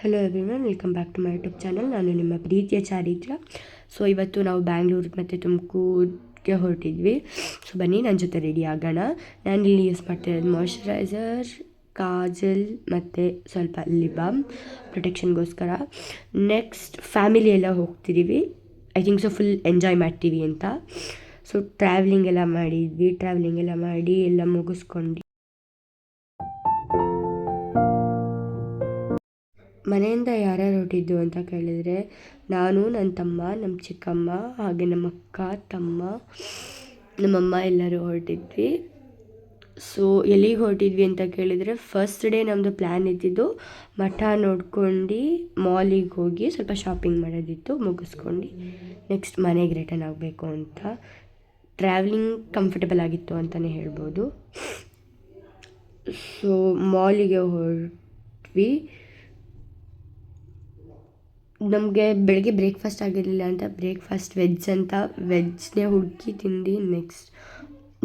Hello everyone, welcome back to my YouTube channel. ನಾನು ನಿಮ್ಮ ಪ್ರೀತಿಯ ಚಾರಿತ್ರ. ಸೊ ಇವತ್ತು ನಾವು ಬ್ಯಾಂಗ್ಳೂರು ಮತ್ತು ತುಮಕೂರಿಗೆ ಹೊರಟಿದ್ವಿ. ಸೊ ಬನ್ನಿ ನನ್ನ ಜೊತೆ ರೆಡಿ ಆಗೋಣ. ನಾನು ಇಲ್ಲಿ ಯೂಸ್ ಮಾಡ್ತಿರೋದು ಮಾಯ್ಶ್ಚರೈಸರ್, ಕಾಜಲ್ ಮತ್ತು ಸ್ವಲ್ಪ ಲಿಪ್ ಬಾಮ್ ಪ್ರೊಟೆಕ್ಷನ್ಗೋಸ್ಕರ. ನೆಕ್ಸ್ಟ್ ಫ್ಯಾಮಿಲಿ ಎಲ್ಲ ಹೋಗ್ತಿದ್ದೀವಿ. I think so full enjoy ಮಾಡ್ತೀವಿ ಅಂತ. ಸೊ ಟ್ರಾವೆಲಿಂಗ್ ಎಲ್ಲ ಮಾಡಿ ಎಲ್ಲ ಮುಗಿಸ್ಕೊಂಡು ಮನೆಯಿಂದ ಯಾರ್ಯಾರು ಹೊರಟಿದ್ದು ಅಂತ ಕೇಳಿದರೆ, ನಾನು, ನನ್ನ ತಮ್ಮ, ನಮ್ಮ ಚಿಕ್ಕಮ್ಮ, ಹಾಗೆ ನಮ್ಮ ಅಕ್ಕ, ತಮ್ಮ, ನಮ್ಮಮ್ಮ ಎಲ್ಲರೂ ಹೊರಟಿದ್ವಿ. ಸೊ ಎಲ್ಲಿಗೆ ಹೊರಟಿದ್ವಿ ಅಂತ ಕೇಳಿದರೆ, ಫಸ್ಟ್ ಡೇ ನಮ್ಮದು ಪ್ಲ್ಯಾನ್ ಇದ್ದಿದ್ದು ಮಠ ನೋಡ್ಕೊಂಡು ಮಾಲಿಗೆ ಹೋಗಿ ಸ್ವಲ್ಪ ಶಾಪಿಂಗ್ ಮಾಡೋದಿತ್ತು, ಮುಗಿಸ್ಕೊಂಡು ನೆಕ್ಸ್ಟ್ ಮನೆಗೆ ರಿಟರ್ನ್ ಆಗಬೇಕು ಅಂತ. ಟ್ರಾವೆಲಿಂಗ್ ಕಂಫರ್ಟಬಲ್ ಆಗಿತ್ತು ಅಂತಲೇ ಹೇಳ್ಬೋದು. ಸೊ ಮಾಲಿಗೆ ಹೊರಟ್ವಿ. ನಮಗೆ ಬೆಳಗ್ಗೆ ಬ್ರೇಕ್ಫಾಸ್ಟ್ ಆಗಿರಲಿಲ್ಲ ಅಂತ ಬ್ರೇಕ್ಫಾಸ್ಟ್ ವೆಜ್ನೇ ಹುಡುಕಿ ತಿಂದು ನೆಕ್ಸ್ಟ್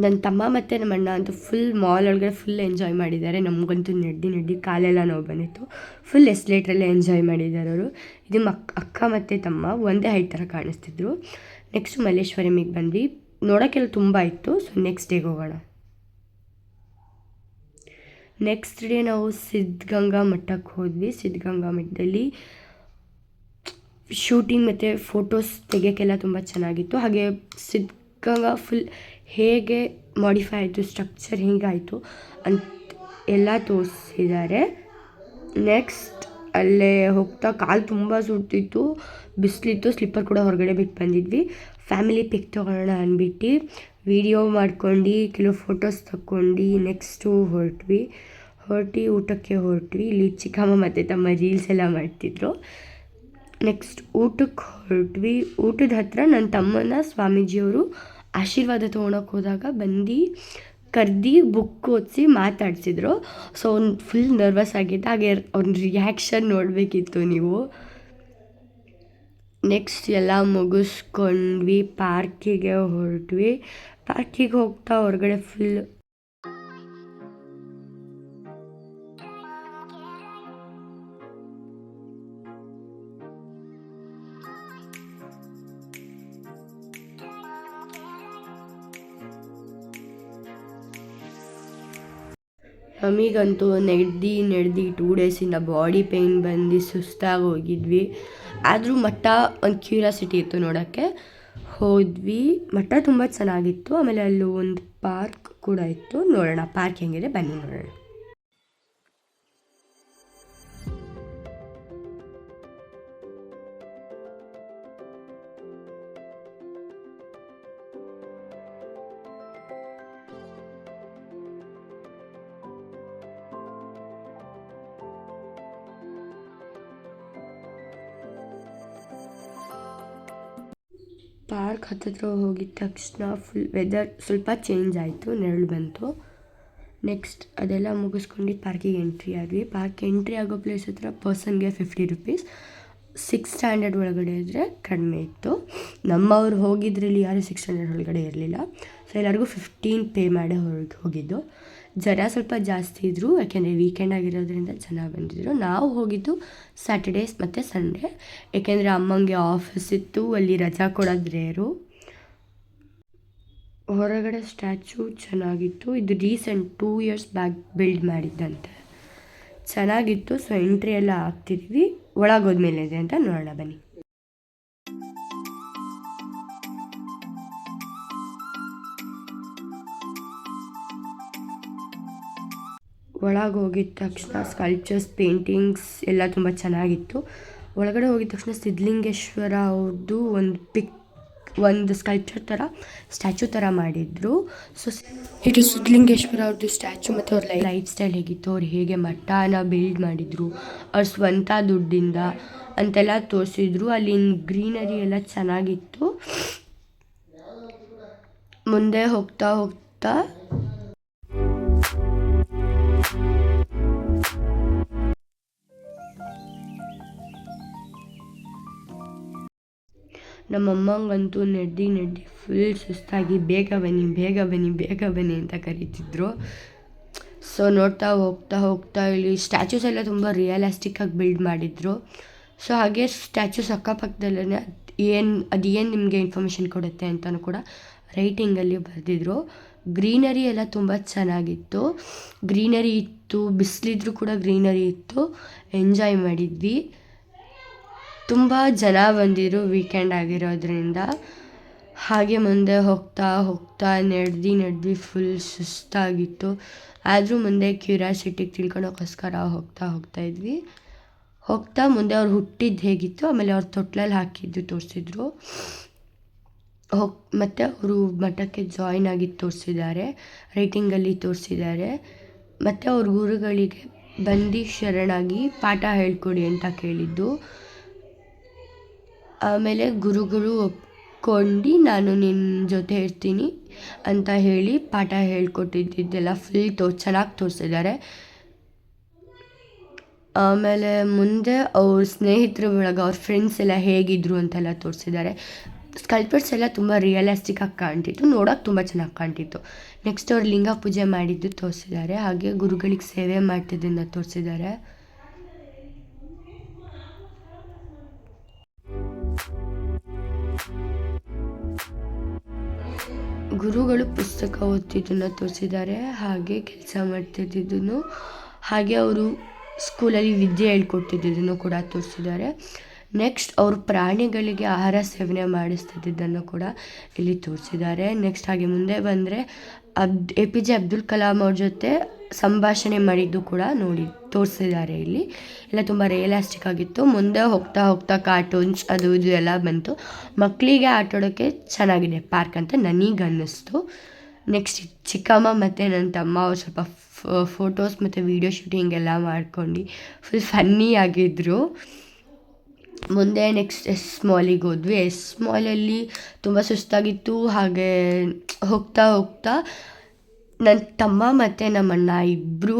ನನ್ನ ತಮ್ಮ ಮತ್ತು ನಮ್ಮ ಅಣ್ಣ ಅಂತೂ ಫುಲ್ ಮಾಲ್ ಒಳಗಡೆ ಫುಲ್ ಎಂಜಾಯ್ ಮಾಡಿದ್ದಾರೆ. ನಮಗಂತೂ ನೆಡ್ಡಿ ಕಾಲೆಲ್ಲ ನೋವು ಬಂದಿತ್ತು. ಫುಲ್ ಎಸ್ಲೇಟ್ರಲ್ಲೇ ಎಂಜಾಯ್ ಮಾಡಿದ್ದಾರೆ ಅವರು. ಇದು ಅಕ್ಕ ಮತ್ತು ತಮ್ಮ ಒಂದೇ ಹೈಟ್ ಥರ ಕಾಣಿಸ್ತಿದ್ರು. ನೆಕ್ಸ್ಟ್ ಮಲ್ಲೇಶ್ವರಮಿಗೆ ಬಂದ್ವಿ. ನೋಡೋಕ್ಕೆಲ್ಲ ತುಂಬ ಇತ್ತು. ಸೊ ನೆಕ್ಸ್ಟ್ ಡೇಗೆ ಹೋಗೋಣ. ನೆಕ್ಸ್ಟ್ ಡೇ ನಾವು ಸಿದ್ಧಗಂಗಾ ಮಠಕ್ಕೆ ಹೋದ್ವಿ. ಸಿದ್ಧಗಂಗಾ ಮಠದಲ್ಲಿ ಶೂಟಿಂಗ್ ಮತ್ತು ಫೋಟೋಸ್ ತೆಗಿಯೋಕ್ಕೆಲ್ಲ ತುಂಬ ಚೆನ್ನಾಗಿತ್ತು. ಹಾಗೆ ಸಿದ್ಧಗಂಗಾ ಫುಲ್ ಹೇಗೆ ಮಾಡಿಫೈ ಆಯಿತು, ಸ್ಟ್ರಕ್ಚರ್ ಹೇಗಾಯಿತು ಅಂತ ಎಲ್ಲ ತೋರಿಸಿದ್ದಾರೆ. ನೆಕ್ಸ್ಟ್ ಅಲ್ಲೇ ಹೋಗ್ತಾ ಕಾಲು ತುಂಬ ಸುಡ್ತಿತ್ತು, ಬಿಸಿಲಿತ್ತು, ಸ್ಲಿಪ್ಪರ್ ಕೂಡ ಹೊರಗಡೆ ಬಿಟ್ಟು ಬಂದಿದ್ವಿ. ಫ್ಯಾಮಿಲಿ ಪಿಕ್ ತೊಗೊಳ್ಳೋಣ ಅಂದ್ಬಿಟ್ಟು ವಿಡಿಯೋ ಮಾಡ್ಕೊಂಡು ಕೆಲವು ಫೋಟೋಸ್ ತಗೊಂಡು ನೆಕ್ಸ್ಟು ಹೊರಟ್ವಿ. ಊಟಕ್ಕೆ ಹೊರಟ್ವಿ. ಇಲ್ಲಿ ಚಿಕ್ಕಮ್ಮ ಮತ್ತು ತಮ್ಮ ರೀಲ್ಸ್ ಎಲ್ಲ ಮಾಡ್ತಿದ್ರು. ನೆಕ್ಸ್ಟ್ ಊಟಕ್ಕೆ ಹೊರಟ್ವಿ. ಊಟದ ಹತ್ರ ನನ್ನ ತಮ್ಮನ ಸ್ವಾಮೀಜಿಯವರು ಆಶೀರ್ವಾದ ತೊಗೊಳಕ್ಕೆ ಹೋದಾಗ ಕರ್ದು ಬುಕ್ ಓದಿಸಿ ಮಾತಾಡಿಸಿದ್ರು. ಸೊ ಅವ್ನು ಫುಲ್ ನರ್ವಸ್ ಆಗಿದ್ದ. ಹಾಗೆ ಅವ್ನ ರಿಯಾಕ್ಷನ್ ನೋಡಬೇಕಿತ್ತು ನೀವು. ನೆಕ್ಸ್ಟ್ ಎಲ್ಲ ಮುಗಿಸ್ಕೊಂಡ್ವಿ, ಪಾರ್ಕಿಗೆ ಹೊರಟ್ವಿ. ಪಾರ್ಕಿಗೆ ಹೋಗ್ತಾ ಹೊರಗಡೆ ಫುಲ್ ನಮಗಂತೂ ನೆಡ್ದು 2 ಡೇಸಿಂದ ಬಾಡಿ ಪೇಯ್ನ್ ಬಂದು ಸುಸ್ತಾಗಿ ಹೋಗಿದ್ವಿ. ಆದರೂ ಮಠ ಒಂದು ಕ್ಯೂರಿಯಾಸಿಟಿ ಇತ್ತು ನೋಡೋಕ್ಕೆ, ಹೋದ್ವಿ. ಮಠ ತುಂಬ ಚೆನ್ನಾಗಿತ್ತು. ಆಮೇಲೆ ಅಲ್ಲಿ ಒಂದು ಪಾರ್ಕ್ ಕೂಡ ಇತ್ತು. ನೋಡೋಣ ಪಾರ್ಕ್ ಹೆಂಗಿದೆ, ಬನ್ನಿ ನೋಡೋಣ. ಪಾರ್ಕ್ ಹತ್ತಿರ ಹೋಗಿದ ತಕ್ಷಣ ಫುಲ್ ವೆದರ್ ಸ್ವಲ್ಪ ಚೇಂಜ್ ಆಯಿತು, ನೆರಳು ಬಂತು. ನೆಕ್ಸ್ಟ್ ಅದೆಲ್ಲ ಮುಗಿಸ್ಕೊಂಡು ಪಾರ್ಕಿಗೆ ಎಂಟ್ರಿ ಆದ್ವಿ. ಪಾರ್ಕ್ ಎಂಟ್ರಿ ಆಗೋ ಪ್ಲೇಸ್ ಹತ್ರ ಪರ್ಸನ್ಗೆ 50 ರೂಪೀಸ್. 6 ಸ್ಟ್ಯಾಂಡರ್ಡ್ ಒಳಗಡೆ ಇದ್ದರೆ ಕಡಿಮೆ ಇತ್ತು. ನಮ್ಮವ್ರು ಹೋಗಿದ್ರಲ್ಲಿ ಯಾರು 6 ಸ್ಟ್ಯಾಂಡರ್ಡ್ ಒಳಗಡೆ ಇರಲಿಲ್ಲ. ಸೊ ಎಲ್ಲರಿಗೂ 15 ಪೇ ಮಾಡಿ ಹೋಗಿದ್ದು. ಜನ ಸ್ವಲ್ಪ ಜಾಸ್ತಿ ಇದ್ದರು, ಯಾಕೆಂದರೆ ವೀಕೆಂಡ್ ಆಗಿರೋದ್ರಿಂದ ಜನ ಬಂದಿದ್ದರು. ನಾವು ಹೋಗಿದ್ದು ಸ್ಯಾಟರ್ಡೇಸ್ ಮತ್ತು ಸಂಡೇ, ಏಕೆಂದರೆ ಅಮ್ಮಂಗೆ ಆಫೀಸ್ ಇತ್ತು, ಅಲ್ಲಿ ರಜಾ ಕೊಡೋದು ರೇರು. ಹೊರಗಡೆ ಸ್ಟ್ಯಾಚು ಚೆನ್ನಾಗಿತ್ತು. ಇದು ರೀಸೆಂಟ್ 2 ಇಯರ್ಸ್ ಬ್ಯಾಕ್ ಬಿಲ್ಡ್ ಮಾಡಿದ್ದಂತೆ, ಚೆನ್ನಾಗಿತ್ತು. ಸೊ ಎಂಟ್ರಿ ಎಲ್ಲ ಆಗ್ತಿದ್ವಿ. ಒಳಗೋದ್ಮೇಲೆ ಇದೆ ಅಂತ ನೋಡೋಣ ಬನ್ನಿ. ಒಳಗೆ ಹೋಗಿದ ತಕ್ಷಣ ಸ್ಕಲ್ಪ್ಚರ್ಸ್, ಪೇಂಟಿಂಗ್ಸ್ ಎಲ್ಲ ತುಂಬ ಚೆನ್ನಾಗಿತ್ತು. ಒಳಗಡೆ ಹೋಗಿದ ತಕ್ಷಣ ಸಿದ್ಧಲಿಂಗೇಶ್ವರ ಅವ್ರದ್ದು ಒಂದು ಸ್ಕಲ್ಪ್ಚರ್ ಥರ ಸ್ಟ್ಯಾಚು ಥರ ಮಾಡಿದರು. ಸೊ ಇದು ಸಿದ್ಧಲಿಂಗೇಶ್ವರ ಅವ್ರದ್ದು ಸ್ಟ್ಯಾಚು ಮತ್ತು ಅವ್ರ ಲೈಫ್ ಸ್ಟೈಲ್ ಹೇಗಿತ್ತು, ಅವ್ರು ಹೇಗೆ ಮಠನ ಬಿಲ್ಡ್ ಮಾಡಿದರು ಅವ್ರ ಸ್ವಂತ ದುಡ್ಡಿಂದ ಅಂತೆಲ್ಲ ತೋರಿಸಿದ್ರು. ಅಲ್ಲಿನ ಗ್ರೀನರಿ ಎಲ್ಲ ಚೆನ್ನಾಗಿತ್ತು. ಮುಂದೆ ಹೋಗ್ತಾ ನಮ್ಮಮ್ಮಂಗಂತೂ ನೆಡ್ಡಿ ಫುಲ್ ಸುಸ್ತಾಗಿ ಬೇಗ ಬನ್ನಿ ಅಂತ ಕರೀತಿದ್ರು. ಸೊ ನೋಡ್ತಾ ಹೋಗ್ತಾ ಹೋಗ್ತಾ ಇಲ್ಲಿ ಸ್ಟ್ಯಾಚ್ಯೂಸ್ ಎಲ್ಲ ತುಂಬ ರಿಯಲಿಸ್ಟಿಕ್ಕಾಗಿ ಬಿಲ್ಡ್ ಮಾಡಿದರು. ಸೊ ಹಾಗೆ ಸ್ಟ್ಯಾಚ್ಯೂಸ್ ಅಕ್ಕಪಕ್ಕದಲ್ಲೇ ಏನು ನಿಮಗೆ ಇನ್ಫಾರ್ಮೇಷನ್ ಕೊಡುತ್ತೆ ಅಂತಲೂ ಕೂಡ ರೈಟಿಂಗಲ್ಲಿ ಬರೆದಿದ್ರು. ಗ್ರೀನರಿ ಎಲ್ಲ ತುಂಬ ಚೆನ್ನಾಗಿತ್ತು. ಗ್ರೀನರಿ ಇತ್ತು, ಬಿಸಿಲಿದ್ರು ಕೂಡ ಗ್ರೀನರಿ ಇತ್ತು. ಎಂಜಾಯ್ ಮಾಡಿದ್ವಿ. ತುಂಬ ಜನ ಬಂದಿದ್ರು ವೀಕೆಂಡ್ ಆಗಿರೋದ್ರಿಂದ. ಹಾಗೆ ಮುಂದೆ ಹೋಗ್ತಾ ಹೋಗ್ತಾ ನಡೆದ್ವಿ ಫುಲ್ ಸುಸ್ತಾಗಿತ್ತು. ಆದರೂ ಮುಂದೆ ಕ್ಯೂರಿಯಾಸಿಟಿಗೆ ತಿಳ್ಕೊಳೋಕ್ಕೋಸ್ಕರ ಹೋಗ್ತಾ ಇದ್ವಿ. ಹೋಗ್ತಾ ಮುಂದೆ ಅವ್ರು ಹುಟ್ಟಿದ್ದು ಹೇಗಿತ್ತು, ಆಮೇಲೆ ಅವ್ರು ತೊಟ್ಲಲ್ಲಿ ಹಾಕಿದ್ದು ತೋರಿಸಿದ್ರು. ಮತ್ತು ಅವರು ಮಠಕ್ಕೆ ಜಾಯ್ನ್ ಆಗಿದ್ದು ತೋರಿಸಿದ್ದಾರೆ, ರೈಟಿಂಗಲ್ಲಿ ತೋರಿಸಿದ್ದಾರೆ. ಮತ್ತು ಅವ್ರ ಗುರುಗಳಿಗೆ ಬಂದು ಶರಣಾಗಿ ಪಾಠ ಹೇಳ್ಕೊಡಿ ಅಂತ ಕೇಳಿದ್ದು. ಆಮೇಲೆ ಗುರುಗಳು ಒಪ್ಕೊಂಡು ನಾನು ನಿನ್ನ ಜೊತೆ ಇರ್ತೀನಿ ಅಂತ ಹೇಳಿ ಪಾಠ ಹೇಳ್ಕೊಟ್ಟಿದ್ದೆಲ್ಲ ಫುಲ್ ಚೆನ್ನಾಗಿ ತೋರಿಸಿದ್ದಾರೆ. ಆಮೇಲೆ ಮುಂದೆ ಅವ್ರ ಸ್ನೇಹಿತರ ಒಳಗೆ ಅವ್ರ ಫ್ರೆಂಡ್ಸ್ ಎಲ್ಲ ಹೇಗಿದ್ರು ಅಂತೆಲ್ಲ ತೋರಿಸಿದ್ದಾರೆ. ಸ್ಕಲ್ಪ್ಚರ್ಸ್ ಎಲ್ಲ ತುಂಬ ರಿಯಲಿಸ್ಟಿಕ್ಕಾಗಿ ಕಾಣ್ತಿತ್ತು, ನೋಡೋಕೆ ತುಂಬ ಚೆನ್ನಾಗಿ ಕಾಣ್ತಿತ್ತು. ನೆಕ್ಸ್ಟ್ ಅವ್ರು ಲಿಂಗ ಪೂಜೆ ಮಾಡಿದ್ದು ತೋರಿಸಿದ್ದಾರೆ. ಹಾಗೆ ಗುರುಗಳಿಗೆ ಸೇವೆ ಮಾಡ್ತಿದ್ದನ್ನು ತೋರಿಸಿದ್ದಾರೆ. ಗುರುಗಳು ಪುಸ್ತಕ ಓದ್ತಿದ್ದನ್ನು ತೋರಿಸಿದ್ದಾರೆ, ಹಾಗೆ ಕೆಲಸ ಮಾಡ್ತಿದ್ದನ್ನು, ಹಾಗೆ ಅವರು ಸ್ಕೂಲಲ್ಲಿ ವಿದ್ಯೆ ಹೇಳ್ಕೊಡ್ತಿದ್ದನ್ನು ಕೂಡ ತೋರಿಸಿದ್ದಾರೆ. ನೆಕ್ಸ್ಟ್ ಅವರು ಪ್ರಾಣಿಗಳಿಗೆ ಆಹಾರ ಸೇವನೆ ಮಾಡಿಸ್ತಿದ್ದನ್ನು ಕೂಡ ಇಲ್ಲಿ ತೋರಿಸಿದ್ದಾರೆ. ನೆಕ್ಸ್ಟ್ ಹಾಗೆ ಮುಂದೆ ಬಂದರೆ APJ ಅಬ್ದುಲ್ ಕಲಾಂ ಅವ್ರ ಜೊತೆ ಸಂಭಾಷಣೆ ಮಾಡಿದ್ದು ಕೂಡ ತೋರಿಸಿದ್ದಾರೆ. ಇಲ್ಲಿ ಎಲ್ಲ ತುಂಬ ರಿಯಲಿಸ್ಟಿಕ್ ಆಗಿತ್ತು. ಮುಂದೆ ಹೋಗ್ತಾ ಹೋಗ್ತಾ ಕಾರ್ಟೂನ್ಸ್ ಅದು ಇದು ಎಲ್ಲ ಬಂತು. ಮಕ್ಕಳಿಗೆ ಆಟಾಡೋಕ್ಕೆ ಚೆನ್ನಾಗಿದೆ ಪಾರ್ಕ್ ಅಂತ ನನಗೆ ಅನ್ನಿಸ್ತು. ನೆಕ್ಸ್ಟ್ ಚಿಕ್ಕಮ್ಮ ಮತ್ತು ನನ್ನ ತಮ್ಮ ಅವ್ರು ಸ್ವಲ್ಪ ಫೋಟೋಸ್ ಮತ್ತು ವೀಡಿಯೋ ಶೂಟಿಂಗ್ ಎಲ್ಲ ಮಾಡ್ಕೊಂಡು ಫುಲ್ ಫನ್ನಿ ಆಗಿದ್ದರು. ಮುಂದೆ ನೆಕ್ಸ್ಟ್ ಮಾಲಿಗೆ ಹೋದ್ವಿ. ಮಾಲಲ್ಲಿ ತುಂಬ ಸುಸ್ತಾಗಿತ್ತು. ಹಾಗೆ ಹೋಗ್ತಾ ಹೋಗ್ತಾ ನನ್ನ ತಮ್ಮ ಮತ್ತು ನಮ್ಮ ಅಣ್ಣ ಇಬ್ಬರು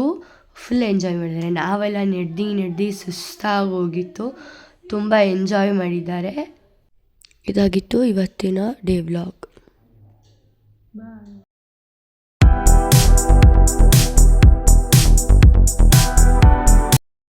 ಫುಲ್ ಎಂಜಾಯ್ ಮಾಡಿದ್ದಾರೆ. ನಾವೆಲ್ಲ ನಡೆದು ಸುಸ್ತಾಗಿ ಹೋಗಿತ್ತು, ತುಂಬ ಎಂಜಾಯ್ ಮಾಡಿದ್ದಾರೆ. ಇದಾಗಿತ್ತು ಇವತ್ತಿನ ಡೇ ವ್ಲಾಗ್.